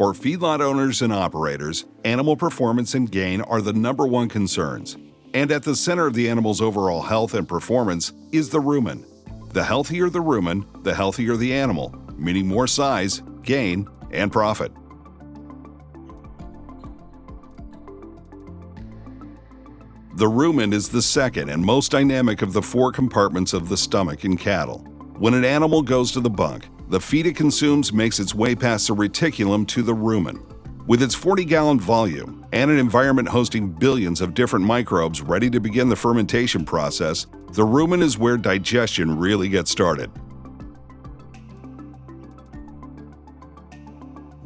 For feedlot owners and operators, animal performance and gain are the number one concerns. And at the center of the animal's overall health and performance is the rumen. The healthier the rumen, the healthier the animal, meaning more size, gain, and profit. The rumen is the second and most dynamic of the four compartments of the stomach in cattle. When an animal goes to the bunk, the feed it consumes makes its way past the reticulum to the rumen. With its 40-gallon volume and an environment hosting billions of different microbes ready to begin the fermentation process, the rumen is where digestion really gets started.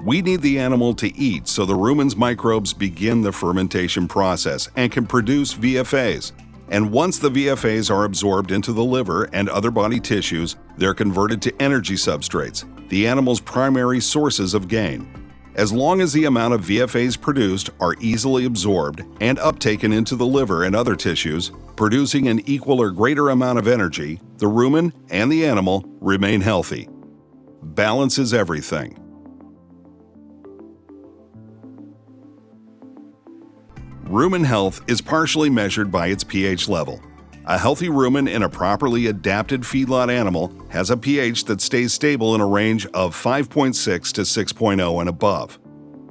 We need the animal to eat so the rumen's microbes begin the fermentation process and can produce VFAs. And once the VFAs are absorbed into the liver and other body tissues, they're converted to energy substrates, the animal's primary sources of gain. As long as the amount of VFAs produced are easily absorbed and uptaken into the liver and other tissues, producing an equal or greater amount of energy, the rumen and the animal remain healthy. Balance is everything. Rumen health is partially measured by its pH level. A healthy rumen in a properly adapted feedlot animal has a pH that stays stable in a range of 5.6 to 6.0 and above.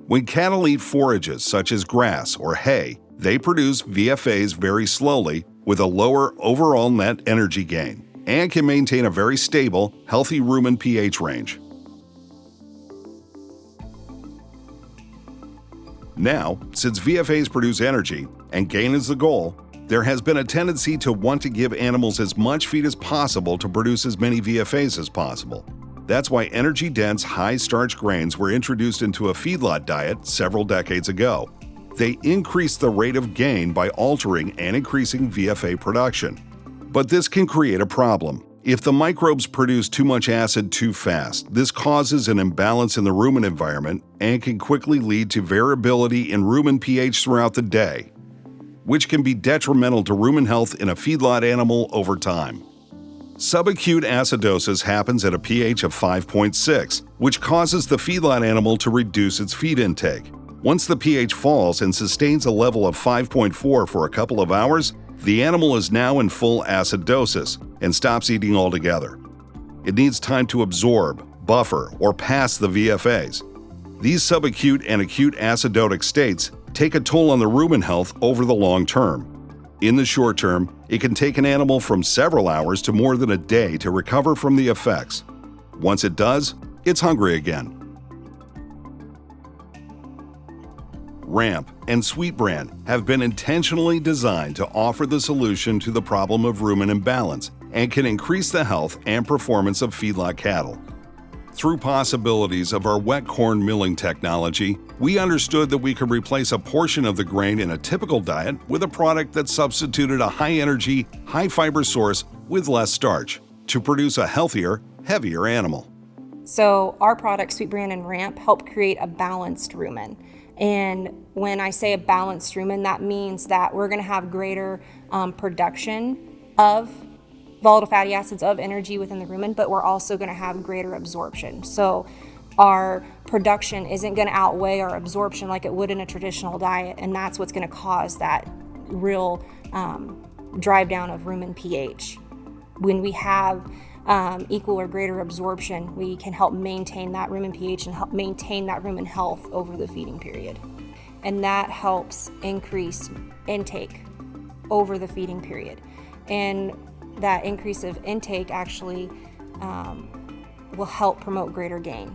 When cattle eat forages such as grass or hay, they produce VFAs very slowly with a lower overall net energy gain and can maintain a very stable, healthy rumen pH range. Now, since VFAs produce energy and gain is the goal, there has been a tendency to want to give animals as much feed as possible to produce as many VFAs as possible. That's why energy-dense, high-starch grains were introduced into a feedlot diet several decades ago. They increased the rate of gain by altering and increasing VFA production. But this can create a problem. If the microbes produce too much acid too fast, this causes an imbalance in the rumen environment and can quickly lead to variability in rumen pH throughout the day, which can be detrimental to rumen health in a feedlot animal over time. Sub-acute acidosis happens at a pH of 5.6, which causes the feedlot animal to reduce its feed intake. Once the pH falls and sustains a level of 5.4 for a couple of hours, the animal is now in full acidosis and stops eating altogether. It needs time to absorb, buffer, or pass the VFAs. These subacute and acute acidotic states take a toll on the rumen health over the long term. In the short term, it can take an animal from several hours to more than a day to recover from the effects. Once it does, it's hungry again. Ramp and Sweet Bran have been intentionally designed to offer the solution to the problem of rumen imbalance and can increase the health and performance of feedlot cattle. Through possibilities of our wet corn milling technology, we understood that we could replace a portion of the grain in a typical diet with a product that substituted a high-energy, high-fiber source with less starch to produce a healthier, heavier animal. So our product, Sweet Bran and Ramp, help create a balanced rumen. And when I say a balanced rumen, that means that we're going to have greater production of volatile fatty acids, of energy within the rumen, but we're also going to have greater absorption. So our production isn't going to outweigh our absorption like it would in a traditional diet, and that's what's going to cause that real drive down of rumen pH. When we have equal or greater absorption, we can help maintain that rumen pH and help maintain that rumen health over the feeding period. And that helps increase intake over the feeding period. And that increase of intake actually will help promote greater gain.